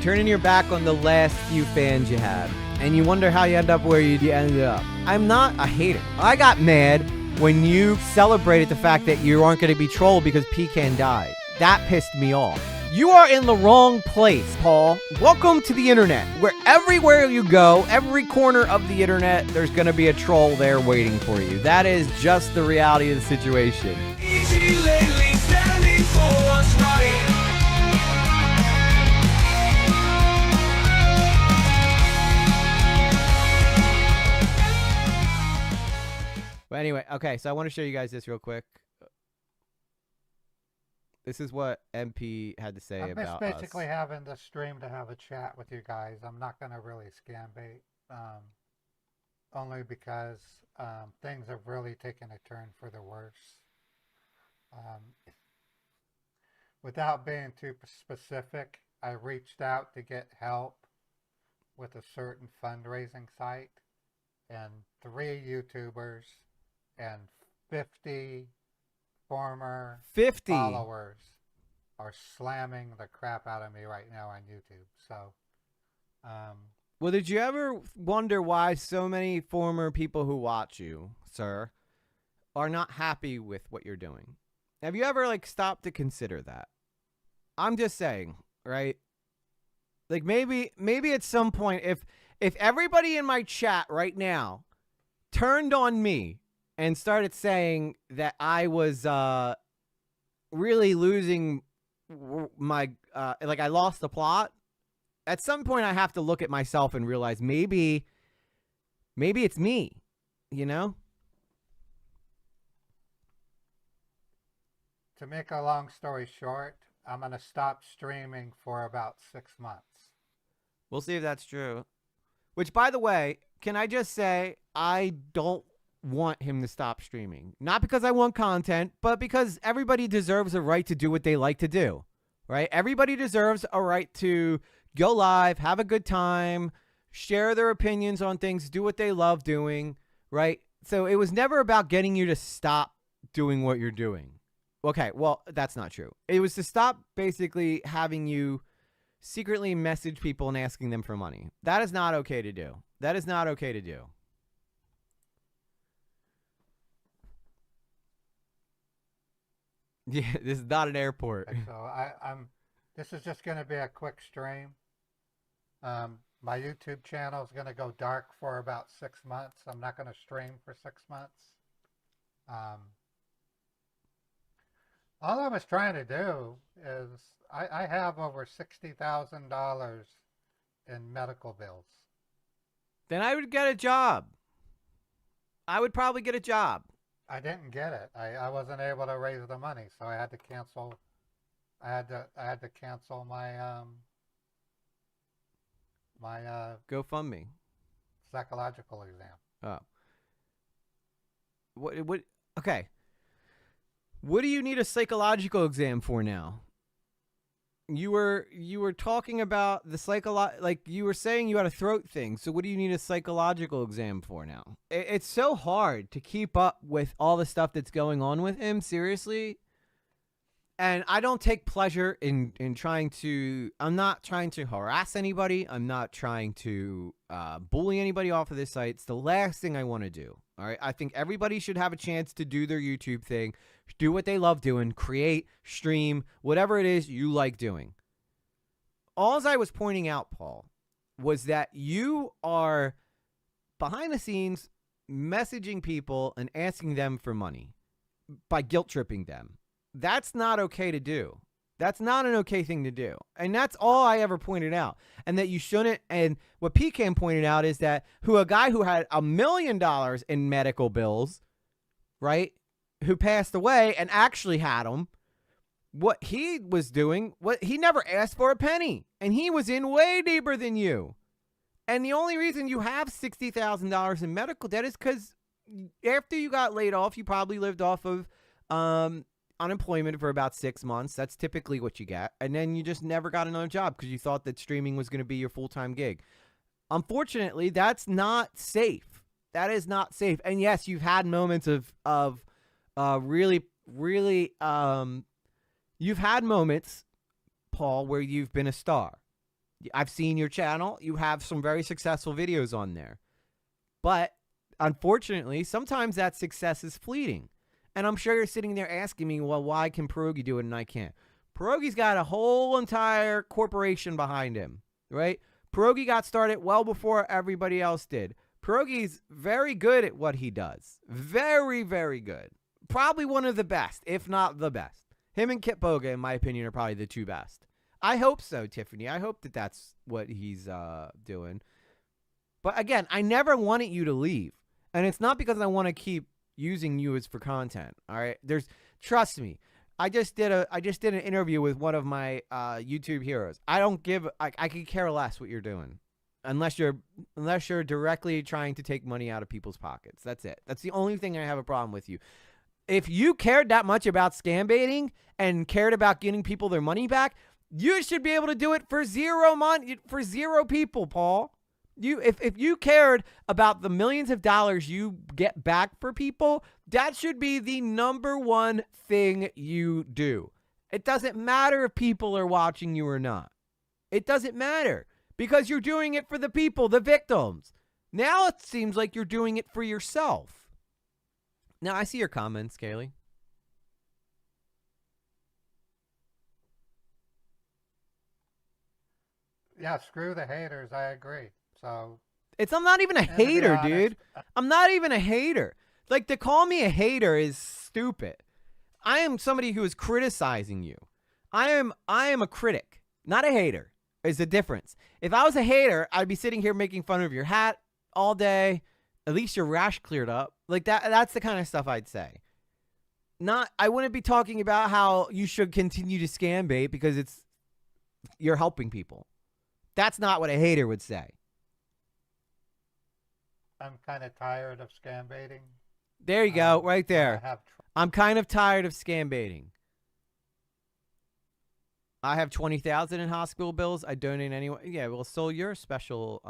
turning your back on the last few fans you had, and you wonder how you end up where you ended up. I'm not a hater. I got mad when you celebrated the fact that you aren't going to be trolled because Pecan died. That pissed me off. You are in the wrong place, Paul. Welcome to the internet, where everywhere you go, every corner of the internet, there's going to be a troll there waiting for you. That is just the reality of the situation. Easy lately, standing for what's right. But anyway, okay, so I want to show you guys this real quick. This is what MP had to say about us. I'm basically having the stream to have a chat with you guys. I'm not going to really scam bait, only because things have really taken a turn for the worse. Without being too specific, I reached out to get help with a certain fundraising site, and 3 YouTubers and 50 former 50 followers are slamming the crap out of me right now on YouTube. So, well, did you ever wonder why so many former people who watch you, sir, are not happy with what you're doing? Have you ever stopped to consider that? I'm just saying, right? Maybe at some point, if everybody in my chat right now turned on me and started saying that I was really losing my I lost the plot, at some point I have to look at myself and realize maybe it's me, you know? to make a long story short, I'm going to stop streaming for about 6 months. We'll see if that's true. Which, by the way, can I just say, I don't want him to stop streaming. Not because I want content, but because everybody deserves a right to do what they like to do, right? Everybody deserves a right to go live, have a good time, share their opinions on things, do what they love doing, right? So it was never about getting you to stop doing what you're doing. Okay, well, that's not true. It was to stop basically having you secretly message people and asking them for money. That is not okay to do. That is not okay to do. Yeah, this is not an airport. So this is just going to be a quick stream. My YouTube channel is going to go dark for about 6 months. I'm not going to stream for 6 months. All I was trying to do is I have over $60,000 in medical bills. Then I would get a job. I would probably get a job. I didn't get it. I wasn't able to raise the money, so I had to cancel. I had to cancel my GoFundMe. psychological exam. Oh. What? Okay. What do you need a psychological exam for now? You were talking about the you were saying you had a throat thing. So what do you need a psychological exam for now? It's so hard to keep up with all the stuff that's going on with him, seriously. And I don't take pleasure in trying to, I'm not trying to harass anybody. I'm not trying to bully anybody off of this site. It's the last thing I want to do. All right. I think everybody should have a chance to do their YouTube thing, do what they love doing, create, stream, whatever it is you like doing. All I was pointing out, Paul, was that you are behind the scenes messaging people and asking them for money by guilt tripping them. That's not okay to do. That's not an okay thing to do. And that's all I ever pointed out. And that you shouldn't. And what Pecan pointed out is that a guy who had $1 million in medical bills, right, who passed away and actually had them, what he was doing, he never asked for a penny. And he was in way deeper than you. And the only reason you have $60,000 in medical debt is because after you got laid off, you probably lived off of unemployment for about 6 months. That's typically what you get. And then you just never got another job because you thought that streaming was going to be your full-time gig. Unfortunately, that's not safe. That is not safe. And yes, you've had moments of really, you've had moments, Paul, where you've been a star. I've seen your channel. You have some very successful videos on there. But unfortunately, sometimes that success is fleeting. And I'm sure you're sitting there asking me, well, why can Pierogi do it and I can't? Pierogi's got a whole entire corporation behind him, right? Pierogi got started well before everybody else did. Pierogi's very good at what he does. Very, very good. Probably one of the best, if not the best. Him and Kit Boga, in my opinion, are probably the two best. I hope so, Tiffany. I hope that that's what he's doing. But again, I never wanted you to leave. And it's not because I want to keep using you as for content. All right. Trust me. I just did an interview with one of my YouTube heroes. I could care less what you're doing. Unless you're directly trying to take money out of people's pockets. That's it. That's the only thing I have a problem with you. If you cared that much about scam baiting and cared about getting people their money back, you should be able to do it for zero money, for zero people, Paul. If you cared about the millions of dollars you get back for people, that should be the number one thing you do. It doesn't matter if people are watching you or not. It doesn't matter because you're doing it for the people, the victims. Now it seems like you're doing it for yourself. Now I see your comments, Kaylee. Yeah, screw the haters. I agree. So I'm not even a and to be hater, honest, dude. I'm not even a hater. Like, to call me a hater is stupid. I am somebody who is criticizing you. I am a critic, not a hater. There's a difference. If I was a hater, I'd be sitting here making fun of your hat all day. At least your rash cleared up. Like that's the kind of stuff I'd say. I wouldn't be talking about how you should continue to scam bait because you're helping people. That's not what a hater would say. I'm kind of tired of scam baiting. There you go, right I there. have I'm kind of tired of scam baiting. I have $20,000 in hospital bills. I donate anyway. Yeah, well, so you're a special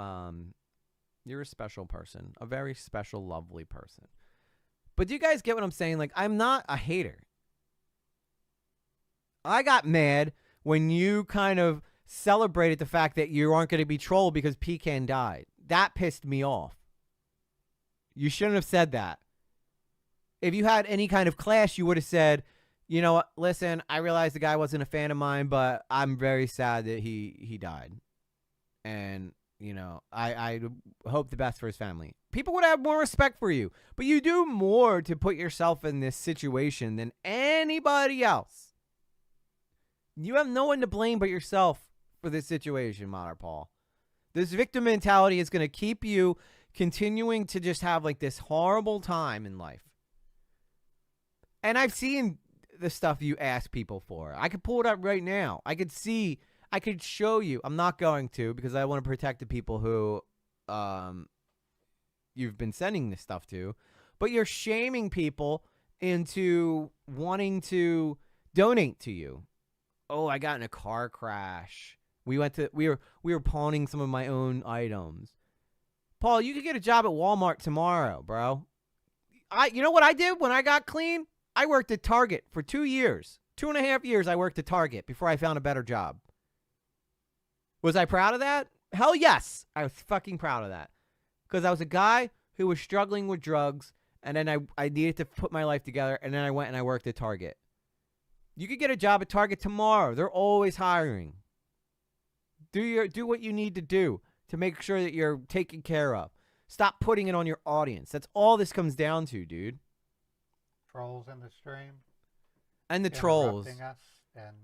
person, a very special, lovely person. But do you guys get what I'm saying? Like, I'm not a hater. I got mad when you kind of celebrated the fact that you aren't going to be trolled because Pecan died. That pissed me off. You shouldn't have said that. If you had any kind of clash, you would have said, you know what, listen, I realized the guy wasn't a fan of mine, but I'm very sad that he died. And, you know, I hope the best for his family. People would have more respect for you. But you do more to put yourself in this situation than anybody else. You have no one to blame but yourself for this situation, Modern Paul. This victim mentality is going to keep you continuing to just have like this horrible time in life. And I've seen the stuff you ask people for. I could pull it up right now. I could show you. I'm not going to because I want to protect the people who you've been sending this stuff to. But you're shaming people into wanting to donate to you. Oh, I got in a car crash. We were pawning some of my own items. Paul, you could get a job at Walmart tomorrow, bro. You know what I did when I got clean? I worked at Target for 2 years. 2.5 years I worked at Target before I found a better job. Was I proud of that? Hell yes. I was fucking proud of that. Because I was a guy who was struggling with drugs, and then I needed to put my life together, and then I went and I worked at Target. You could get a job at Target tomorrow. They're always hiring. Do what you need to do to make sure that you're taken care of. Stop putting it on your audience. That's all this comes down to, dude. trolls in the stream. And the trolls. Interrupting us and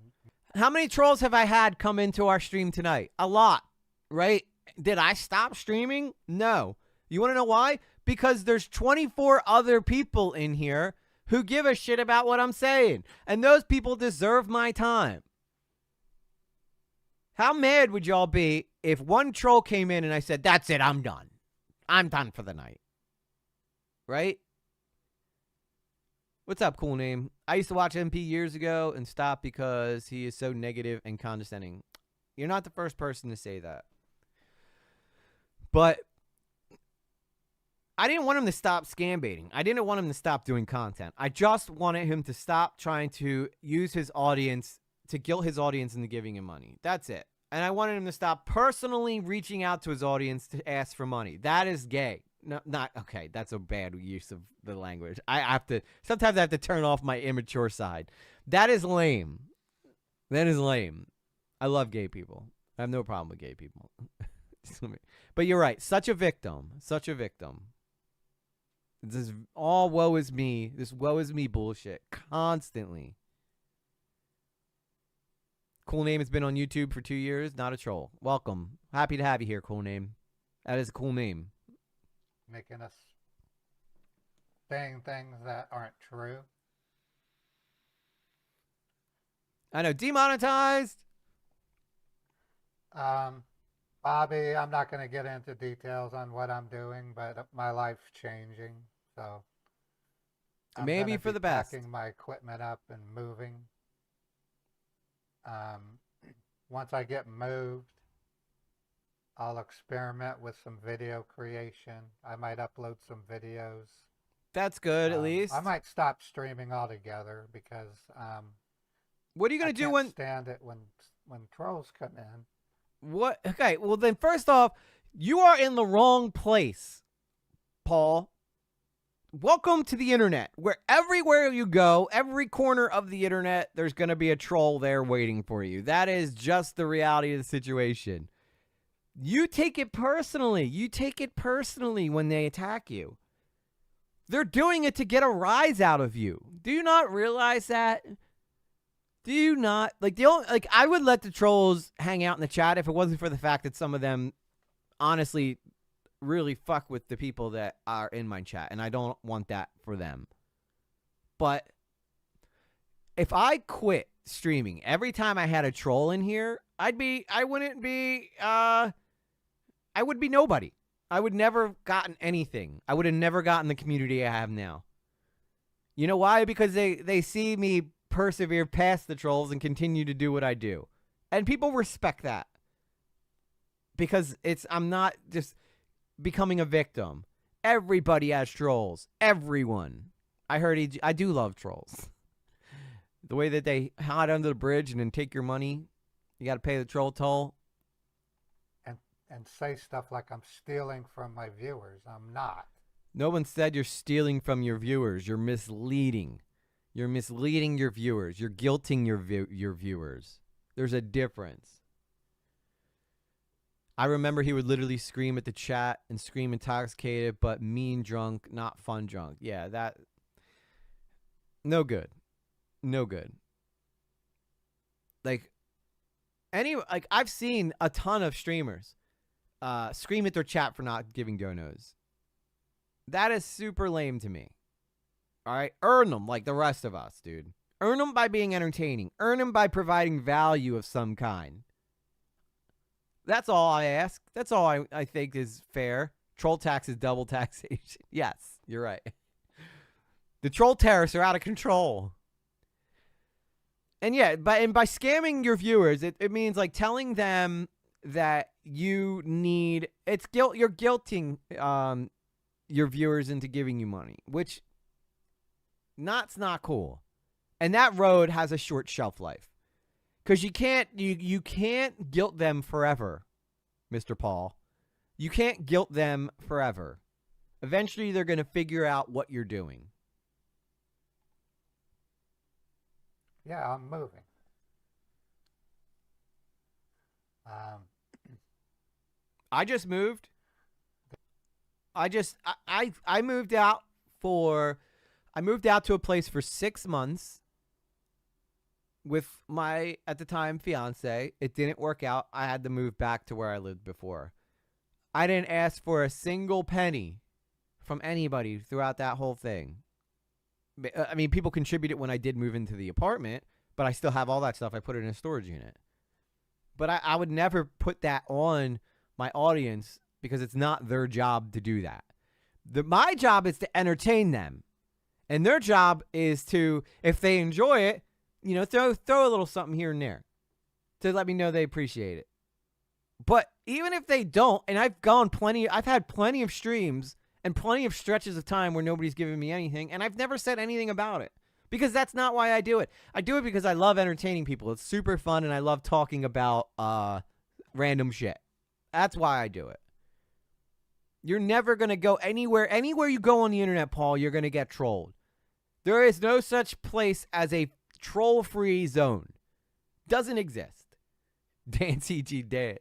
How many trolls have I had come into our stream tonight? A lot, right? Did I stop streaming? No. You want to know why? Because there's 24 other people in here who give a shit about what I'm saying. And those people deserve my time. How mad would y'all be if one troll came in and I said, that's it, I'm done. I'm done for the night. Right? What's up, cool name? I used to watch MP years ago and stopped because he is so negative and condescending. You're not the first person to say that. But I didn't want him to stop scam baiting. I didn't want him to stop doing content. I just wanted him to stop trying to use his audience to guilt his audience into giving him money. That's it. And I wanted him to stop personally reaching out to his audience to ask for money. That is gay. No, not okay. That's a bad use of the language. Sometimes I have to turn off my immature side. That is lame. That is lame. I love gay people. I have no problem with gay people. But you're right. Such a victim. Such a victim. This all woe is me. This woe is me bullshit constantly. Cool Name has been on YouTube for 2 years. Not a troll. Welcome. Happy to have you here, Cool Name. That is a cool name. Making us saying things that aren't true. I know. Demonetized. Bobby, I'm not going to get into details on what I'm doing, but my life's changing, so I'm Maybe gonna for be the best. packing my equipment up and moving. Once I get moved, I'll experiment with some video creation. I might upload some videos. That's good, at least. I might stop streaming altogether because What are you I going to do can't when... stand it when trolls come in. What? Okay, well then first off, you are in the wrong place, Paul. Welcome to the internet, where everywhere you go, every corner of the internet, there's going to be a troll there waiting for you. That is just the reality of the situation. You take it personally. You take it personally when they attack you. They're doing it to get a rise out of you. Do you not realize that? Do you not? I would let the trolls hang out in the chat if it wasn't for the fact that some of them honestly really fuck with the people that are in my chat, and I don't want that for them. But if I quit streaming every time I had a troll in here, I would be nobody. I would never gotten anything. I would have never gotten the community I have now. You know why? Because they see me persevere past the trolls and continue to do what I do. And people respect that. Because I'm not just becoming a victim. Everybody has trolls. Everyone. I do love trolls. The way that they hide under the bridge and then take your money. You got to pay the troll toll. And say stuff like I'm stealing from my viewers. I'm not. No one said you're stealing from your viewers. You're misleading. You're misleading your viewers. You're guilting your viewers. There's a difference. I remember he would literally scream at the chat and scream intoxicated, but mean drunk, not fun drunk. Yeah, that... No good. No good. I've seen a ton of streamers scream at their chat for not giving donos. That is super lame to me. All right? Earn them like the rest of us, dude. Earn them by being entertaining. Earn them by providing value of some kind. That's all I ask. That's all I think is fair. Troll tax is double taxation. Yes, you're right. The troll tariffs are out of control. And yeah, by scamming your viewers, it means like telling them that you need... You're guilting your viewers into giving you money, which that's not cool. And that road has a short shelf life. Because you can't guilt them forever, Mr. Paul. You can't guilt them forever. Eventually, they're going to figure out what you're doing. Yeah, I'm moving. I just moved. I moved out to a place for 6 months with my, at the time, fiance. It didn't work out. I had to move back to where I lived before. I didn't ask for a single penny from anybody throughout that whole thing. I mean, people contributed when I did move into the apartment, but I still have all that stuff. I put it in a storage unit. But I would never put that on my audience because it's not their job to do that. My job is to entertain them. And their job is to, if they enjoy it, you know, throw a little something here and there to let me know they appreciate it. But even if they don't, and I've had plenty of streams and plenty of stretches of time where nobody's giving me anything, and I've never said anything about it. Because that's not why I do it. I do it because I love entertaining people. It's super fun, and I love talking about random shit. That's why I do it. You're never going to go anywhere. Anywhere you go on the internet, Paul, you're going to get trolled. There is no such place as a troll-free zone. Doesn't exist. Dance, E.G. dance.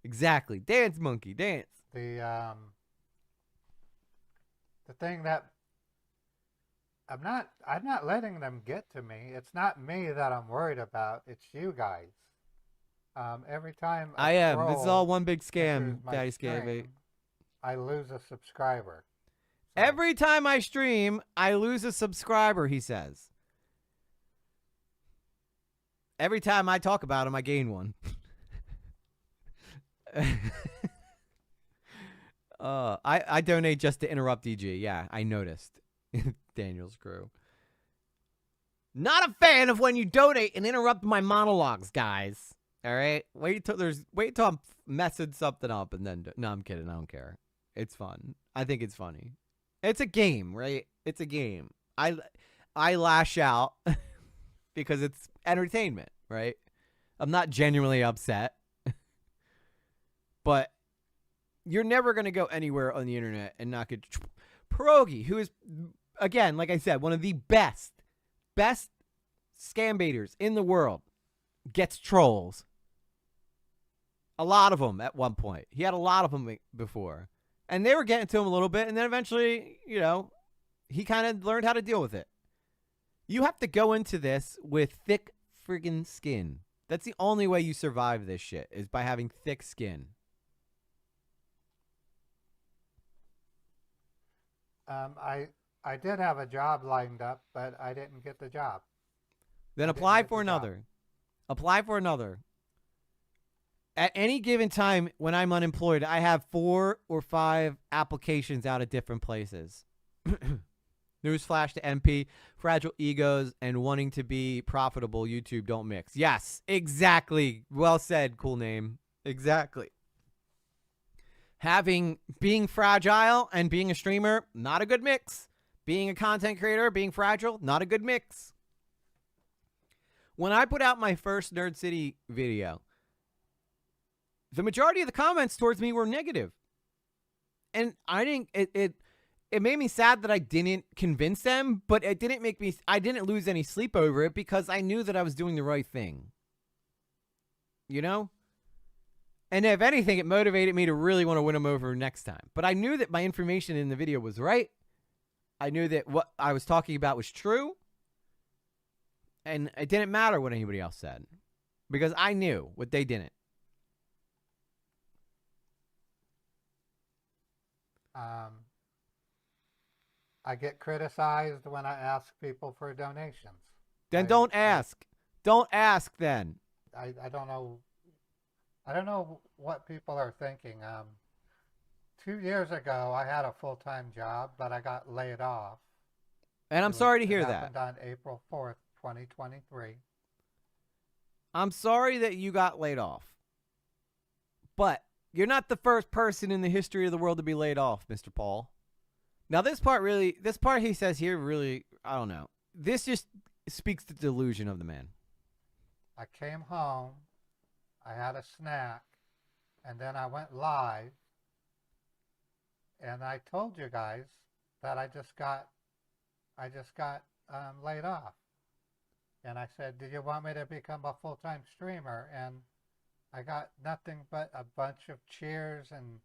Exactly. Dance, monkey, dance. The thing that I'm not letting them get to me. It's not me that I'm worried about. It's you guys. Every time I am. This is all troll one big scam, enters my Daddy Scam. stream, I lose a subscriber. So, Every time I stream, I lose a subscriber, he says. Every time I talk about him, I gain one. I donate just to interrupt EG. Yeah, I noticed. Daniel's crew. Not a fan of when you donate and interrupt my monologues, guys. All right? Wait till I'm messing something up and then no, I'm kidding. I don't care. It's fun. I think it's funny. It's a game, right? It's a game. I lash out because it's entertainment, right? I'm not genuinely upset. But you're never going to go anywhere on the internet and not get Pierogi, who is, again, like I said, one of the best scam baiters in the world, gets trolls. A lot of them at one point. He had a lot of them before. And they were getting to him a little bit, and then eventually, you know, he kind of learned how to deal with it. You have to go into this with thick friggin' skin. That's the only way you survive this shit, is by having thick skin. I did have a job lined up, but I didn't get the job. Then apply for another. Apply for another. At any given time when I'm unemployed, I have 4 or 5 applications out of different places. Newsflash to MP, fragile egos and wanting to be profitable, YouTube don't mix. Yes, exactly. Well said, cool name. Exactly. Being fragile and being a streamer, not a good mix. Being a content creator, being fragile, not a good mix. When I put out my first Nerd City video, the majority of the comments towards me were negative. And I didn't, it made me sad that I didn't convince them, but it didn't make me, I didn't lose any sleep over it because I knew that I was doing the right thing. You know? And if anything, it motivated me to really want to win them over next time. But I knew that my information in the video was right. I knew that what I was talking about was true. And it didn't matter what anybody else said. Because I knew what they didn't. I get criticized when I ask people for donations. Then don't ask. Don't ask then. I don't know. I don't know what people are thinking. 2 years ago, I had a full-time job, but I got laid off. And I'm sorry to hear It that. happened on April 4th, 2023. I'm sorry that you got laid off. But you're not the first person in the history of the world to be laid off, Mr. Paul. Now, this part he says here really, I don't know. This just speaks to the delusion of the man. I came home, I had a snack, and then I went live, and I told you guys that I just got laid off. And I said, do you want me to become a full-time streamer? And I got nothing but a bunch of cheers and,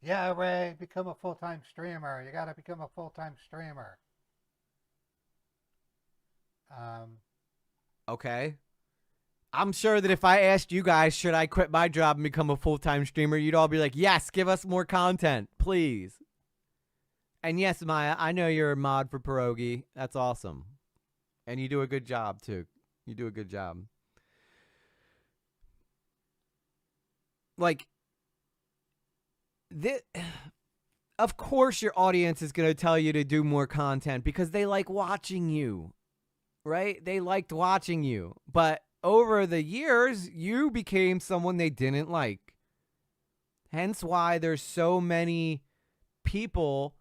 yeah, Ray, become a full-time streamer. You got to become a full-time streamer. Okay. I'm sure that if I asked you guys, should I quit my job and become a full-time streamer, you'd all be like, yes, give us more content, please. And yes, Maya, I know you're a mod for Pierogi. That's awesome. And you do a good job, too. You do a good job. Like, of course your audience is going to tell you to do more content because they like watching you, right? They liked watching you. But over the years, you became someone they didn't like. Hence why there's so many people,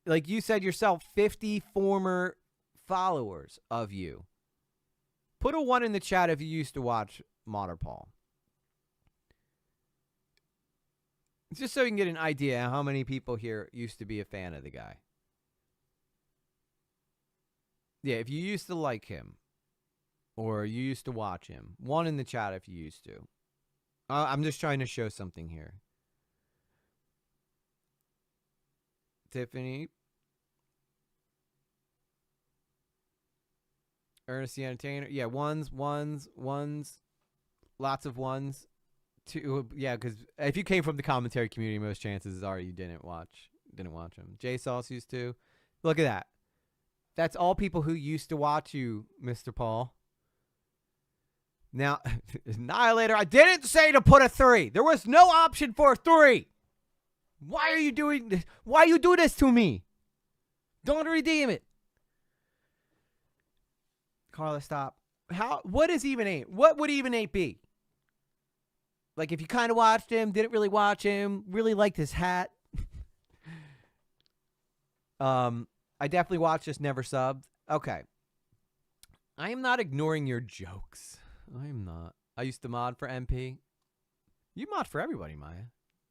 like you said yourself, 50 former followers of you. Put a 1 in the chat if you used to watch Modder Paul. It's just so you can get an idea how many people here used to be a fan of the guy. Yeah, if you used to like him, or you used to watch him. 1 in the chat if you used to. I'm just trying to show something here. Tiffany. Ernest the Entertainer. Yeah, ones. Lots of ones. 2. Yeah, because if you came from the commentary community, most chances are you didn't watch him. J Sauce used to. Look at that. That's all people who used to watch you, Mr. Paul. Now, Annihilator, I didn't say to put a 3. There was no option for a 3. Why are you doing this? Why you do this to me? Don't redeem it. Carla, stop. What is even 8? What would even 8 be? Like if you kind of watched him, didn't really watch him, really liked his hat. I definitely watched, just never subbed. Okay. I am not ignoring your jokes. I am not. I used to mod for MP. You mod for everybody, Maya.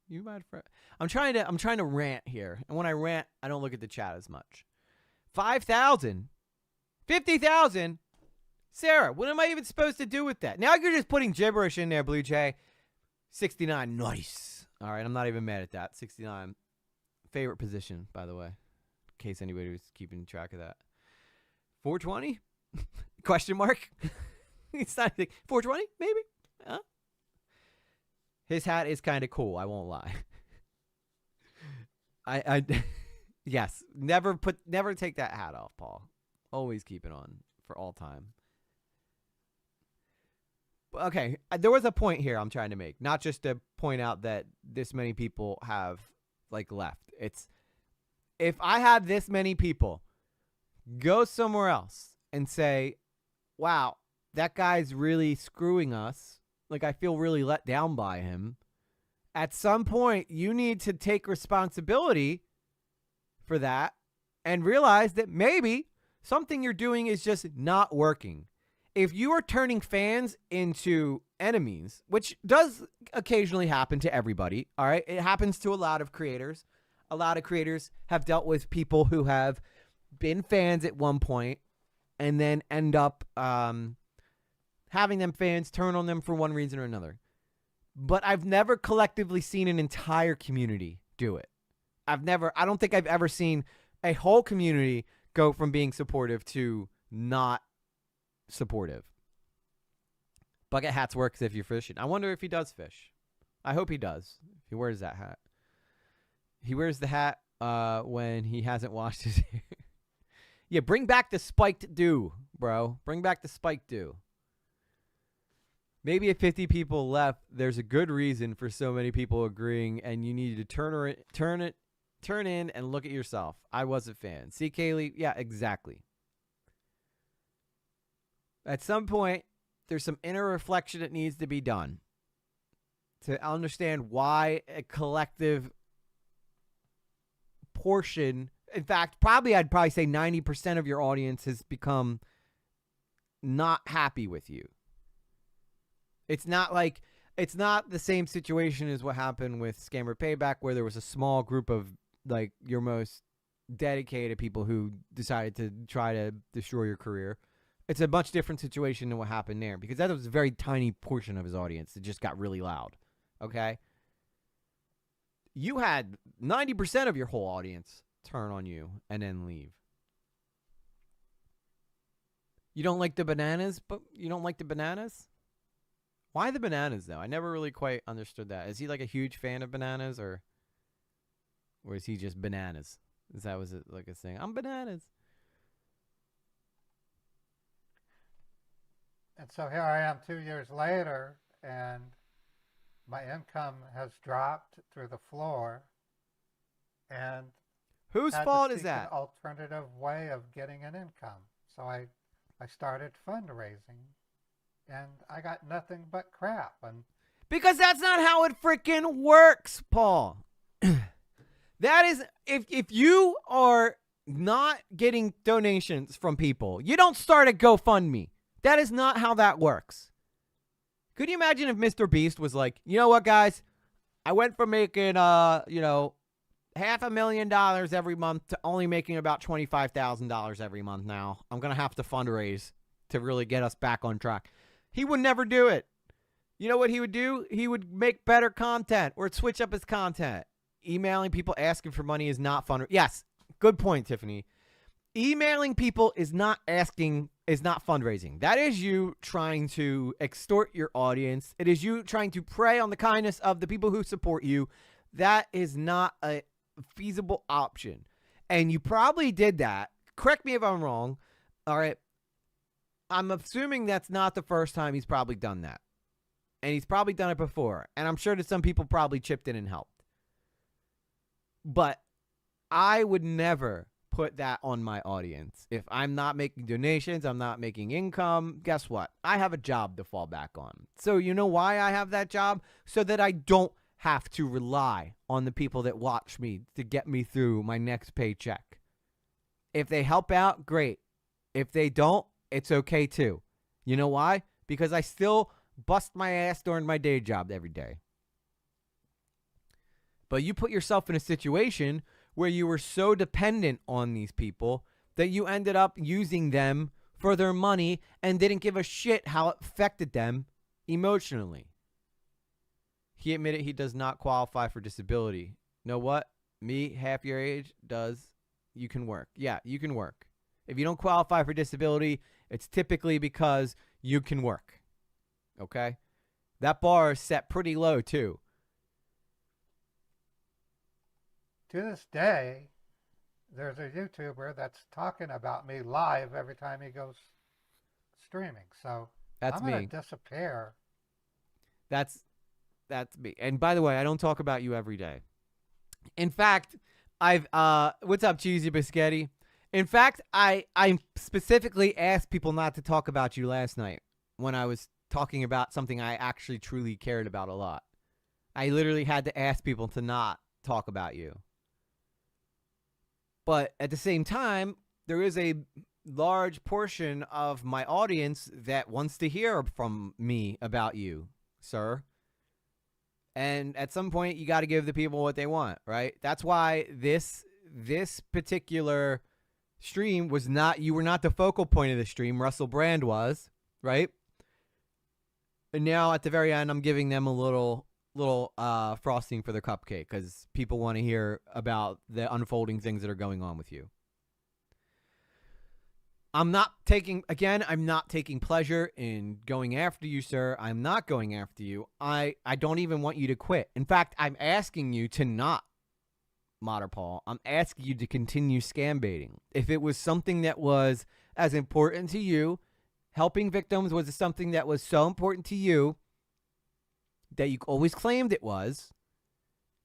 You mod for. I'm trying to rant here, and when I rant, I don't look at the chat as much. 5,000, 50,000. Sarah, what am I even supposed to do with that? Now you're just putting gibberish in there, Blue Jay. 69, nice. All right, I'm not even mad at that. 69, favorite position, by the way, in case anybody was keeping track of that. 420? Question mark. It's not 420, maybe. Huh? His hat is kind of cool. I won't lie. I yes. Never take that hat off, Paul. Always keep it on for all time. Okay, there was a point here I'm trying to make, not just to point out that this many people have like left. It's if I had this many people go somewhere else and say, "Wow, that guy's really screwing us. Like, I feel really let down by him." At some point, you need to take responsibility for that and realize that maybe something you're doing is just not working. If you are turning fans into enemies, which does occasionally happen to everybody, all right? It happens to a lot of creators. A lot of creators have dealt with people who have been fans at one point and then end up having them fans turn on them for one reason or another. But I've never collectively seen an entire community do it. I don't think I've ever seen a whole community go from being supportive to not supportive. Bucket hats works if you're fishing. I wonder if he does fish. I hope he does. If he wears that hat. He wears the hat when he hasn't washed his hair. Yeah, bring back the spiked dew, bro. Bring back the spiked dew. Maybe if 50 people left, there's a good reason for so many people agreeing, and you need to turn in and look at yourself. I was a fan. See, Kaylee? Yeah, exactly. At some point, there's some inner reflection that needs to be done to understand why a collective portion, in fact, I'd probably say 90% of your audience has become not happy with you. It's not the same situation as what happened with Scammer Payback, where there was a small group of like your most dedicated people who decided to try to destroy your career. It's a much different situation than what happened there, because that was a very tiny portion of his audience that just got really loud. Okay? You had 90% of your whole audience turn on you and then leave. You don't like the bananas, but you don't like the bananas? Why the bananas, though? I never really quite understood that. Is he like a huge fan of bananas, or is he just bananas? Was it like a thing? I'm bananas. And so here I am 2 years later, and my income has dropped through the floor. And whose fault is that? An alternative way of getting an income. So I started fundraising. And I got nothing but crap. And because that's not how it freaking works, Paul. That is, if you are not getting donations from people, you don't start a GoFundMe. That is not how that works. Could you imagine if Mr. Beast was like, you know what, guys? I went from making, $500,000 every month to only making about $25,000 every month now. I'm going to have to fundraise to really get us back on track. He would never do it. You know what he would do? He would make better content or switch up his content. Emailing people asking for money is not fun. Yes, good point, Tiffany. Emailing people is not fundraising. That is you trying to extort your audience. It is you trying to prey on the kindness of the people who support you. That is not a feasible option. And you probably did that. Correct me if I'm wrong. All right. I'm assuming that's not the first time he's probably done that. And he's probably done it before. And I'm sure that some people probably chipped in and helped. But I would never put that on my audience. If I'm not making donations, I'm not making income, guess what? I have a job to fall back on. So you know why I have that job? So that I don't have to rely on the people that watch me to get me through my next paycheck. If they help out, great. If they don't, it's okay too. You know why? Because I still bust my ass during my day job every day. But you put yourself in a situation where you were so dependent on these people that you ended up using them for their money and didn't give a shit how it affected them emotionally. He admitted he does not qualify for disability. Know what? Me, half your age, does. You can work. Yeah, you can work. If you don't qualify for disability, it's typically because you can work. Okay? That bar is set pretty low, too. To this day, there's a YouTuber that's talking about me live every time he goes streaming. So That's I'm me. going to disappear. That's me. And by the way, I don't talk about you every day. In fact, what's up, Cheesy Biscotti? In fact, I specifically asked people not to talk about you last night when I was talking about something I actually truly cared about a lot. I literally had to ask people to not talk about you. But at the same time, there is a large portion of my audience that wants to hear from me about you, sir. And at some point, you got to give the people what they want, right? That's why this particular stream was not, you were not the focal point of the stream. Russell Brand was, right? And now at the very end, I'm giving them a little frosting for their cupcake because people want to hear about the unfolding things that are going on with you. I'm not taking pleasure in going after you, sir. I'm not going after you. I don't even want you to quit. In fact, I'm asking you to not, Modder Paul. I'm asking you to continue scam baiting. If it was something that was as important to you, helping victims was something that was so important to you, that you always claimed it was,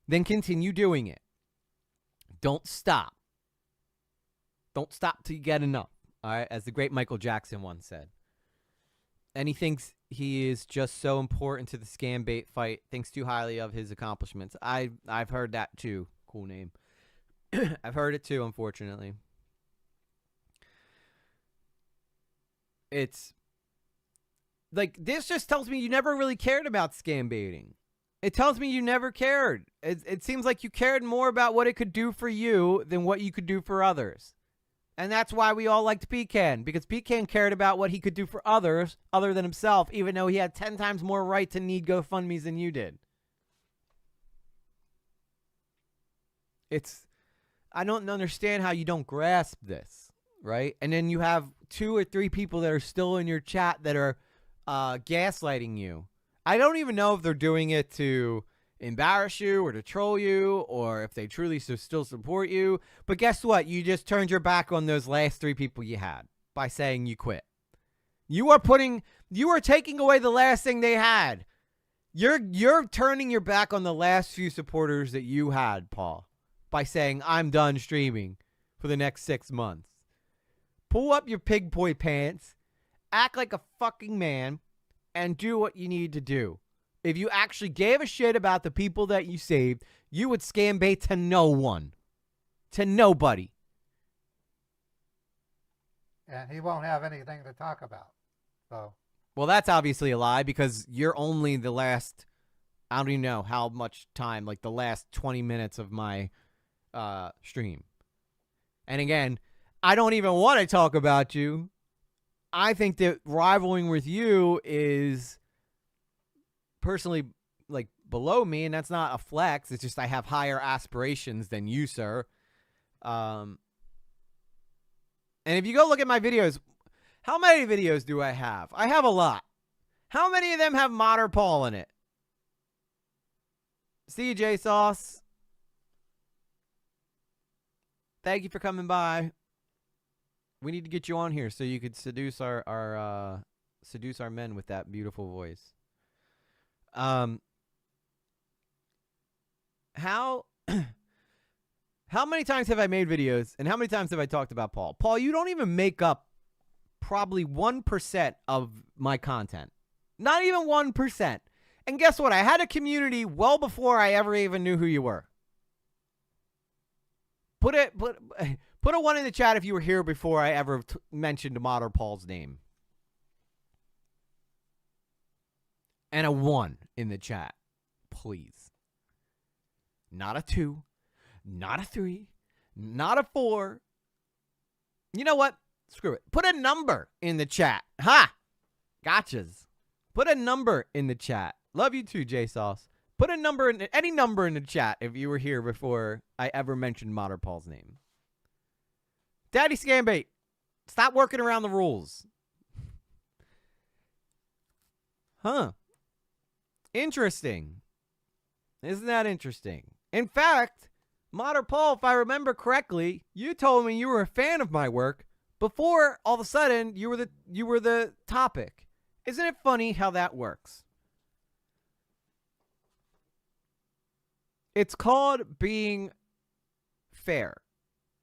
then continue doing it. Don't stop. Don't stop till you get enough. All right, as the great Michael Jackson once said. And he thinks he is just so important to the scam bait fight, thinks too highly of his accomplishments. I've heard that too. Cool name. I've heard it too, unfortunately. It's like, this just tells me you never really cared about scam baiting. It tells me you never cared. It seems like you cared more about what it could do for you than what you could do for others. And that's why we all liked Pecan, because Pecan cared about what he could do for others other than himself, even though he had 10 times more right to need GoFundMes than you did. I don't understand how you don't grasp this, right? And then you have 2 or 3 people that are still in your chat that are gaslighting you. I don't even know if they're doing it to embarrass you or to troll you or if they truly still support you. But guess what? You just turned your back on those last 3 people you had by saying you quit. You are taking away the last thing they had. You're turning your back on the last few supporters that you had, Paul, by saying I'm done streaming for the next 6 months. Pull up your pig boy pants, act like a fucking man, and do what you need to do. If you actually gave a shit about the people that you saved, you would scam bait to no one. To nobody. And he won't have anything to talk about. So, Well, that's obviously a lie because you're only the last I don't even know how much time, like the last 20 minutes of my stream. And again, I don't even want to talk about you. I think that rivaling with you is personally like below me, and that's not a flex. It's just I have higher aspirations than you, sir. And if you go look at my videos, how many videos do I have? I have a lot. How many of them have Modder Paul in it? See you, J Sauce. Thank you for coming by. We need to get you on here so you could seduce our men with that beautiful voice. How many times have I made videos and how many times have I talked about Paul? Paul, you don't even make up probably 1% of my content. Not even 1%. And guess what? I had a community well before I ever even knew who you were. Put a 1 in the chat if you were here before I ever mentioned Modder Paul's name. And a 1 in the chat, please. Not a 2, not a 3, not a 4. You know what? Screw it. Put a number in the chat. Ha! Gotchas. Put a number in the chat. Love you too, J Sauce. Put a number in any number in the chat if you were here before I ever mentioned Modder Paul's name. Daddy Scambait, stop working around the rules. Huh. Interesting. Isn't that interesting? In fact, Modder Paul, if I remember correctly, you told me you were a fan of my work before all of a sudden you were the topic. Isn't it funny how that works? It's called being fair.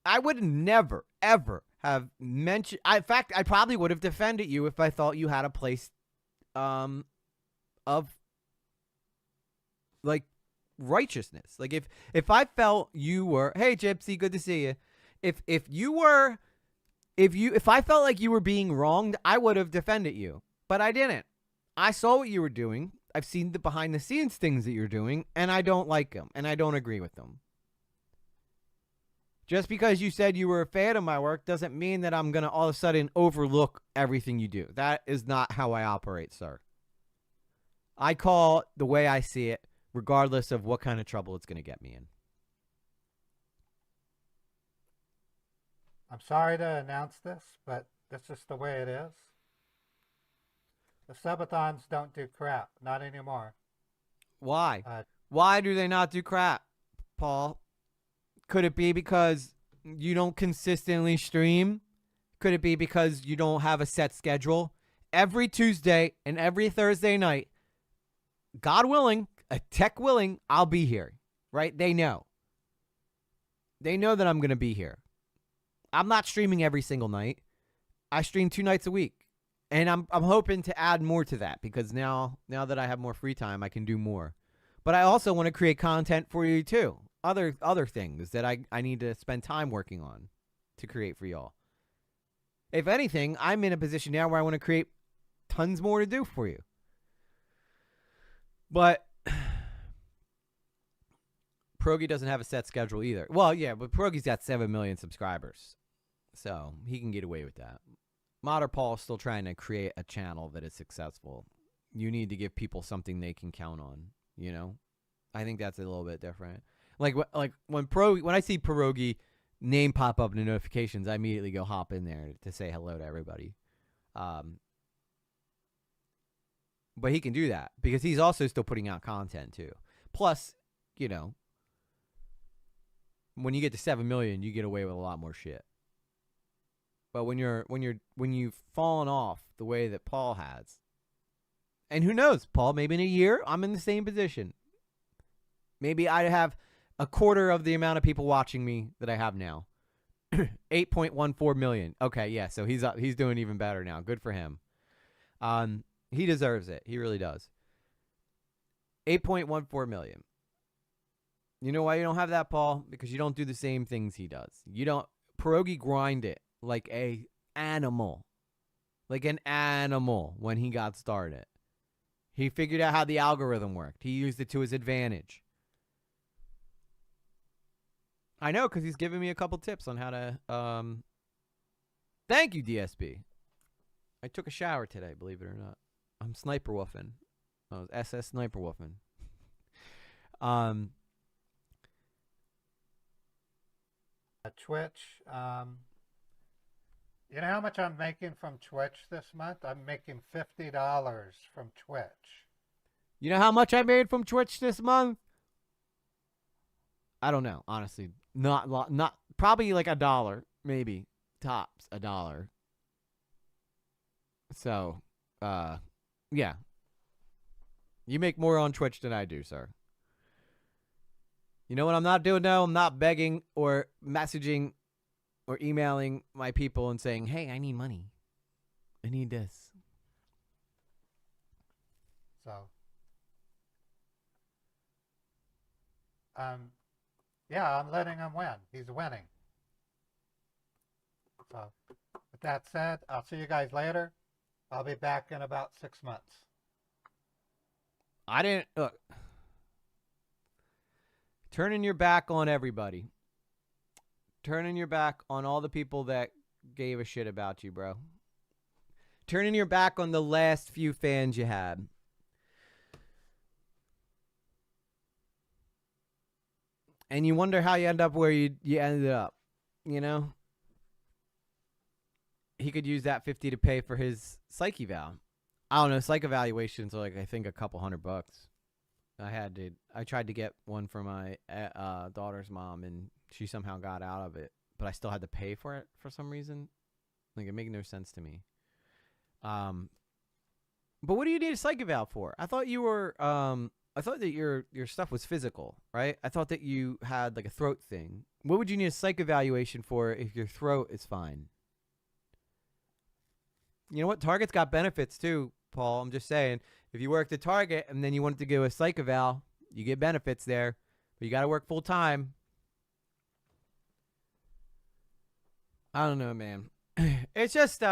I would never, ever have mentioned... in fact, I probably would have defended you if I thought you had a place of, like, righteousness. Like, if I felt you were... Hey, Gypsy, good to see you. If I felt like you were being wronged, I would have defended you. But I didn't. I saw what you were doing. I've seen the behind-the-scenes things that you're doing, and I don't like them, and I don't agree with them. Just because you said you were a fan of my work doesn't mean that I'm going to all of a sudden overlook everything you do. That is not how I operate, sir. I call the way I see it, regardless of what kind of trouble it's going to get me in. I'm sorry to announce this, but that's just the way it is. The subathons don't do crap. Not anymore. Why? Why do they not do crap, Paul? Could it be because you don't consistently stream? Could it be because you don't have a set schedule? Every Tuesday and every Thursday night, God willing, a tech willing, I'll be here. Right? They know. They know that I'm going to be here. I'm not streaming every single night. I stream 2 nights a week. And I'm hoping to add more to that because now that I have more free time, I can do more. But I also want to create content for you too. Other things that I need to spend time working on to create for y'all. If anything, I'm in a position now where I want to create tons more to do for you. But Progi doesn't have a set schedule either. Well, yeah, but Progi's got 7 million subscribers. So he can get away with that. Modder Paul is still trying to create a channel that is successful. You need to give people something they can count on, you know? I think that's a little bit different. Like when I see Pierogi name pop up in the notifications, I immediately go hop in there to say hello to everybody. But he can do that because he's also still putting out content too. Plus, you know, when you get to 7 million, you get away with a lot more shit. But when you've fallen off the way that Paul has, and who knows, Paul, maybe in a year I'm in the same position. Maybe I have a quarter of the amount of people watching me that I have now. 8.14 million. Okay, yeah, so he's doing even better now. Good for him. He deserves it. He really does. 8.14 million. You know why you don't have that, Paul? Because you don't do the same things he does. You don't pierogi grind it like an animal when he got started. He figured out how the algorithm worked. He used it to his advantage. I know, because he's giving me a couple tips on how to. Thank you, DSB. I took a shower today, believe it or not. I'm sniper woofing. I was SS sniper woofing. Twitch. You know how much I'm making from Twitch this month? I'm making $50 from Twitch. You know how much I made from Twitch this month? I don't know, honestly. Not probably like $1, maybe. Tops $1. So, yeah. You make more on Twitch than I do, sir. You know what I'm not doing now? I'm not begging or messaging or emailing my people and saying, hey, I need money. I need this. So, yeah, I'm letting him win. He's winning. So, with that said, I'll see you guys later. I'll be back in about 6 months. I didn't look. Turning your back on everybody. Turning your back on all the people that gave a shit about you, bro. Turning your back on the last few fans you had. And you wonder how you end up where you ended up, you know? He could use that 50 to pay for his psych eval. I don't know, psych evaluations are like, I think, a couple $100. I tried to get one for my daughter's mom, and she somehow got out of it, but I still had to pay for it for some reason. Like, it made no sense to me. But what do you need a psych eval for? I thought you were, I thought that your stuff was physical, right? I thought that you had like a throat thing. What would you need a psych evaluation for if your throat is fine? You know what? Target's got benefits too, Paul. I'm just saying. If you worked at Target and then you wanted to go a psych eval, you get benefits there. But you got to work full time. I don't know, man. It's just,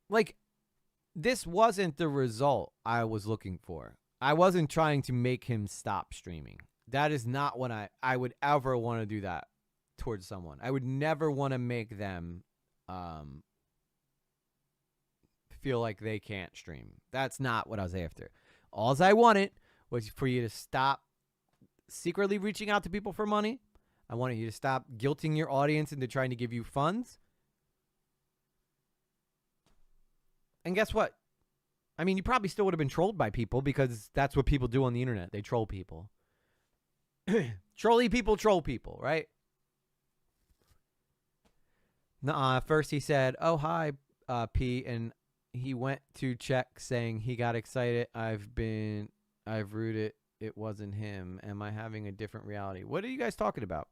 like, this wasn't the result I was looking for. I wasn't trying to make him stop streaming. That is not what I would ever want to do that towards someone. I would never want to make them feel like they can't stream. That's not what I was after. All I wanted was for you to stop secretly reaching out to people for money. I wanted you to stop guilting your audience into trying to give you funds. And guess what? I mean, you probably still would have been trolled by people because that's what people do on the internet. They troll people. Trolly people troll people, right? Nuh-uh. First he said, oh, hi, P, and he went to check saying he got excited. I've rooted. It wasn't him. Am I having a different reality? What are you guys talking about?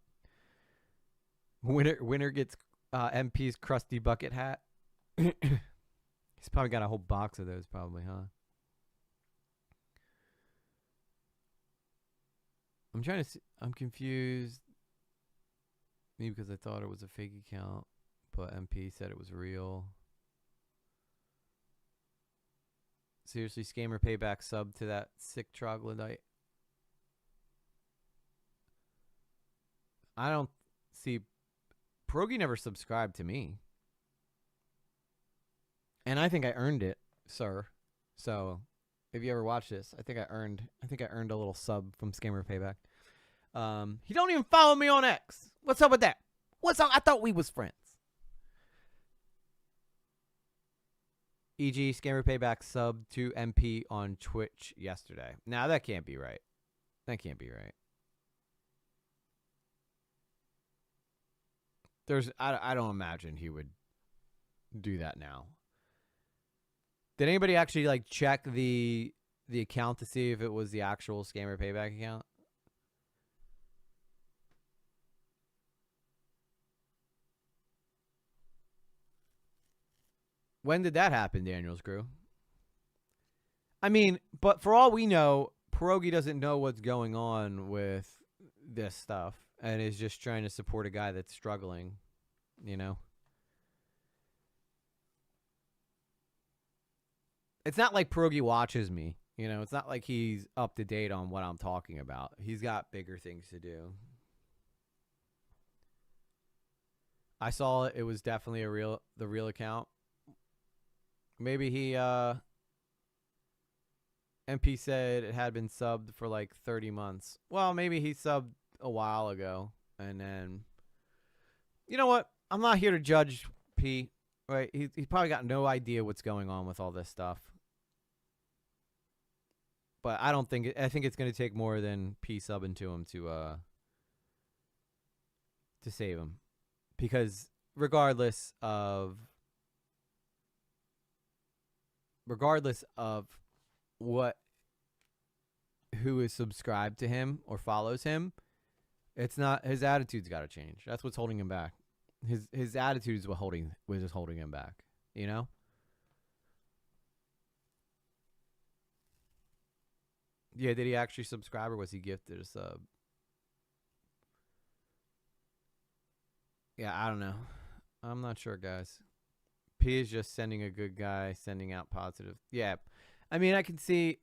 Winner gets MP's crusty bucket hat. He's probably got a whole box of those probably, huh? I'm trying to see. I'm confused. Maybe because I thought it was a fake account, but MP said it was real. Seriously, scammer payback sub to that sick troglodyte. I don't see. Pierogi never subscribed to me. And I think I earned it, sir. So, if you ever watch this, I think I earned a little sub from Scammer Payback. He don't even follow me on X. What's up with that? What's up? I thought we was friends. E.g., Scammer Payback sub to MP on Twitch yesterday. Now, that can't be right. That can't be right. I don't imagine he would do that now. Did anybody actually like check the account to see if it was the actual Scammer Payback account? When did that happen, Daniel's crew? I mean, but for all we know, Pierogi doesn't know what's going on with this stuff and is just trying to support a guy that's struggling, you know? it's not like Pierogi watches me. You know, it's not like he's up to date on what I'm talking about. He's got bigger things to do. I saw it. It was definitely the real account. Maybe he MP said it had been subbed for like 30 months. Well, maybe he subbed a while ago, and then you know what? I'm not here to judge P. Right? He's probably got no idea what's going on with all this stuff. But I don't think I think it's going to take more than P subbing to him to save him, because regardless of what who is subscribed to him or follows him, it's not his attitude's got to change. That's what's holding him back. His attitude is was just holding him back, you know? Yeah, did he actually subscribe or was he gifted a sub? Yeah, I don't know. I'm not sure, guys. P is just sending a good guy, sending out positive. Yeah. I mean, I can see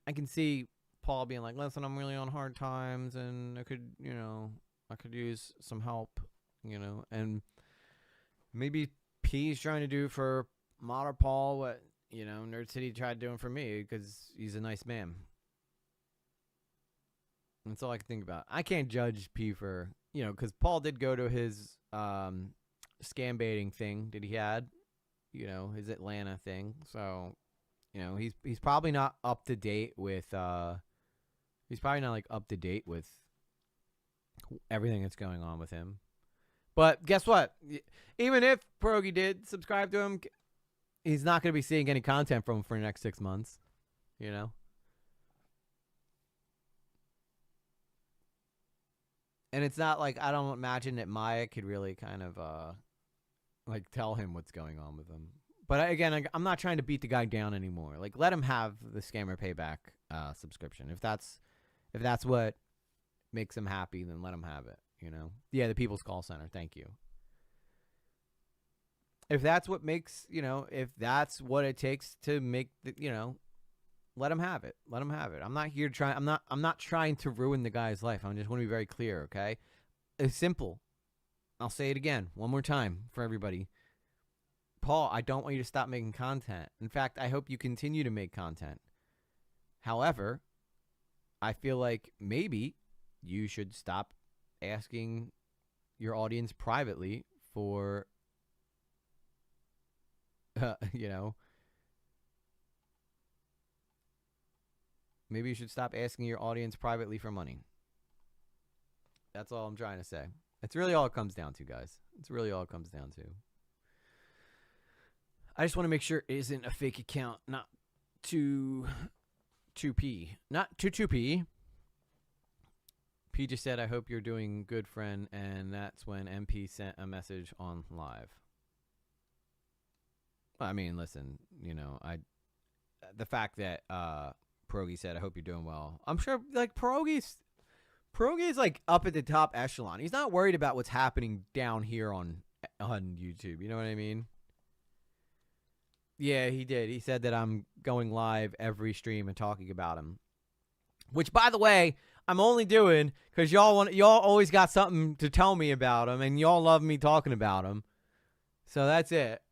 Paul being like, "Listen, I'm really on hard times and I could use some help, and maybe P's trying to do for Modder Paul what, Nerd City tried doing for me because he's a nice man." That's all I can think about. I can't judge P for, because Paul did go to his scam baiting thing that he had, his Atlanta thing. So, he's probably not up to date with everything that's going on with him. But guess what? Even if Pierogi did subscribe to him, he's not going to be seeing any content from him for the next 6 months, And it's not like, I don't imagine that Maya could really kind of tell him what's going on with him. But again, I'm not trying to beat the guy down anymore. Like, let him have the scammer payback subscription. If that's what makes him happy, then let him have it. Yeah, the People's Call Center. Thank you. If that's what makes, if that's what it takes to make the, let him have it. Let him have it. I'm not here I'm not trying to ruin the guy's life. I just want to be very clear, okay? It's simple. I'll say it again one more time for everybody. Paul, I don't want you to stop making content. In fact, I hope you continue to make content. However, I feel like maybe you should stop asking your audience privately for maybe you should stop asking your audience privately for money. That's all I'm trying to say. It's really all it comes down to, guys. It's really all it comes down to. I just want to make sure it isn't a fake account, not 2P. Not 2P. P just said, "I hope you're doing good, friend," and that's when MP sent a message on live. I mean, listen, the fact that Pierogi said, "I hope you're doing well." I'm sure, like, Pierogi's like up at the top echelon. He's not worried about what's happening down here on YouTube. You know what I mean? Yeah, he did. He said that I'm going live every stream and talking about him. Which, by the way, I'm only doing because y'all always got something to tell me about him, and y'all love me talking about him. So that's it.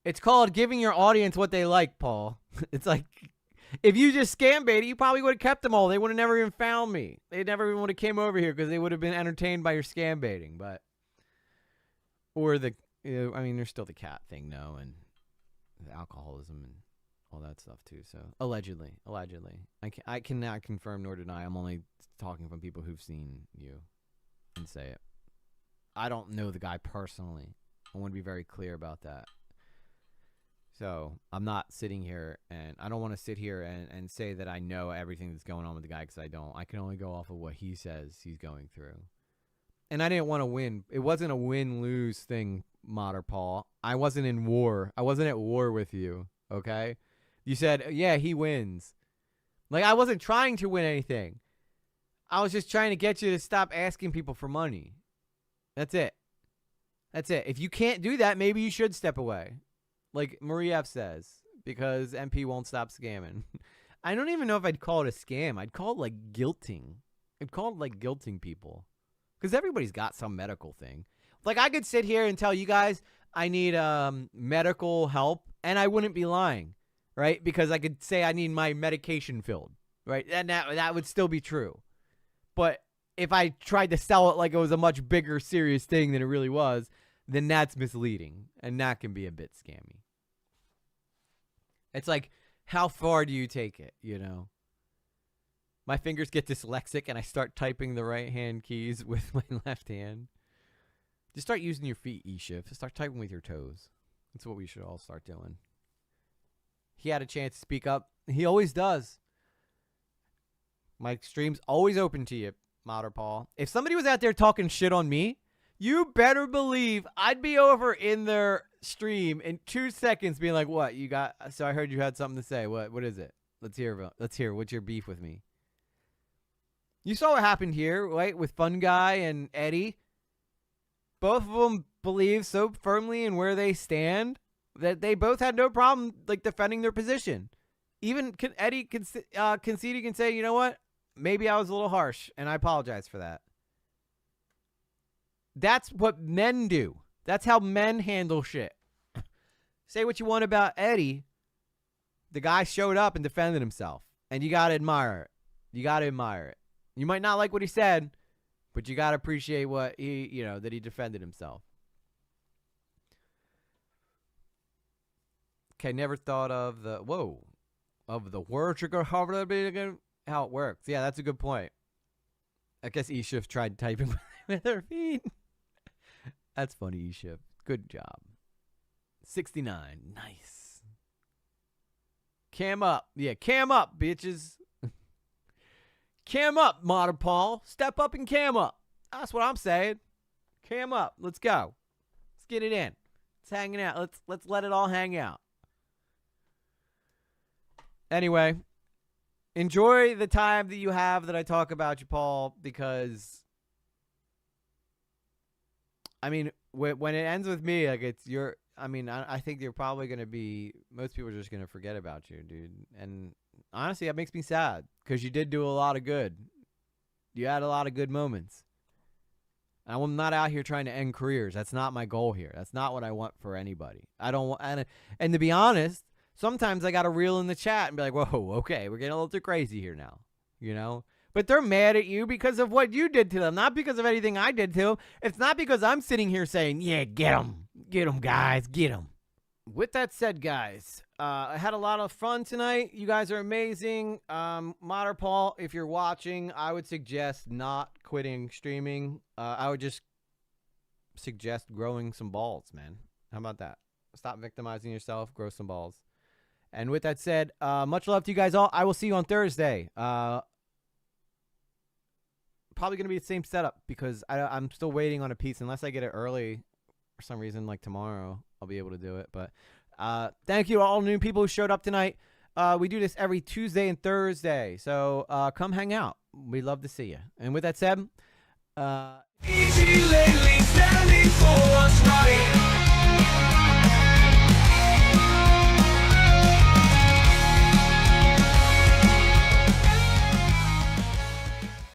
It's called giving your audience what they like, Paul. It's like, if you just scam baited, you probably would have kept them all. They would have never even found me. They never even would have came over here because they would have been entertained by your scam baiting. There's still the cat thing, though, and the alcoholism and all that stuff, too. So, allegedly. I cannot confirm nor deny. I'm only talking from people who've seen you and say it. I don't know the guy personally. I want to be very clear about that. So, I'm not sitting here, and I don't want to sit here and say that I know everything that's going on with the guy, because I don't. I can only go off of what he says he's going through. And I didn't want to win. It wasn't a win-lose thing, Modder Paul. I wasn't in war. I wasn't at war with you, okay? You said, yeah, he wins. Like, I wasn't trying to win anything. I was just trying to get you to stop asking people for money. That's it. If you can't do that, maybe you should step away. Like Marie F says. because MP won't stop scamming. I don't even know if I'd call it a scam. I'd call it like guilting. I'd call it like guilting people, because everybody's got some medical thing. Like, I could sit here and tell you guys I need medical help, and I wouldn't be lying, right? Because I could say I need my medication filled, right? And that would still be true. But if I tried to sell it like it was a much bigger, serious thing than it really was, then that's misleading, and that can be a bit scammy. It's like, how far do you take it, you know? My fingers get dyslexic, and I start typing the right-hand keys with my left hand. Just start using your feet, E-Shift. Start typing with your toes. That's what we should all start doing. He had a chance to speak up. He always does. My stream's always open to you, Modder Paul. If somebody was out there talking shit on me, you better believe I'd be over in their stream in 2 seconds being like, what, you got? So I heard you had something to say. What is it? Let's hear. What's your beef with me? You saw what happened here, right? With Fun Guy and Eddie. Both of them believe so firmly in where they stand that they both had no problem like defending their position. Even Eddie conceding and say, you know what? Maybe I was a little harsh, and I apologize for that. That's what men do. That's how men handle shit. Say what you want about Eddie. The guy showed up and defended himself, and you got to admire it. You got to admire it. You might not like what he said, but you got to appreciate what he, you know, that he defended himself. Okay, never thought of the, word trigger, how it works. Yeah, that's a good point. I guess E-Shift tried typing with her feet. That's funny, E-Shift. Good job. 69. Nice. Cam up. Yeah, cam up, bitches. Cam up, Modder Paul. Step up and cam up. That's what I'm saying. Cam up. Let's go. Let's get it in. It's hanging out. Let's let it all hang out. Anyway, enjoy the time that you have that I talk about you, Paul, because I mean, when it ends with me, like it's your. I mean, I think you're probably gonna be. Most people are just gonna forget about you, dude. And honestly, that makes me sad because you did do a lot of good. You had a lot of good moments. I'm not out here trying to end careers. That's not my goal here. That's not what I want for anybody. I don't want. And to be honest, sometimes I gotta reel in the chat and be like, "Whoa, okay, we're getting a little too crazy here now," you know. But they're mad at you because of what you did to them, not because of anything I did to them. It's not because I'm sitting here saying, "Yeah, get them, guys, get them." With that said, guys, I had a lot of fun tonight. You guys are amazing. Modder Paul, if you're watching, I would suggest not quitting streaming. I would just suggest growing some balls, man. How about that? Stop victimizing yourself. Grow some balls. And with that said, much love to you guys all. I will see you on Thursday. Probably going to be the same setup because I'm still waiting on a piece. Unless I get it early for some reason, like tomorrow, I'll be able to do it. But thank you to all new people who showed up tonight. We do this every Tuesday and Thursday. So come hang out. We'd love to see you. And with that said, Easy lately, standing for what's right.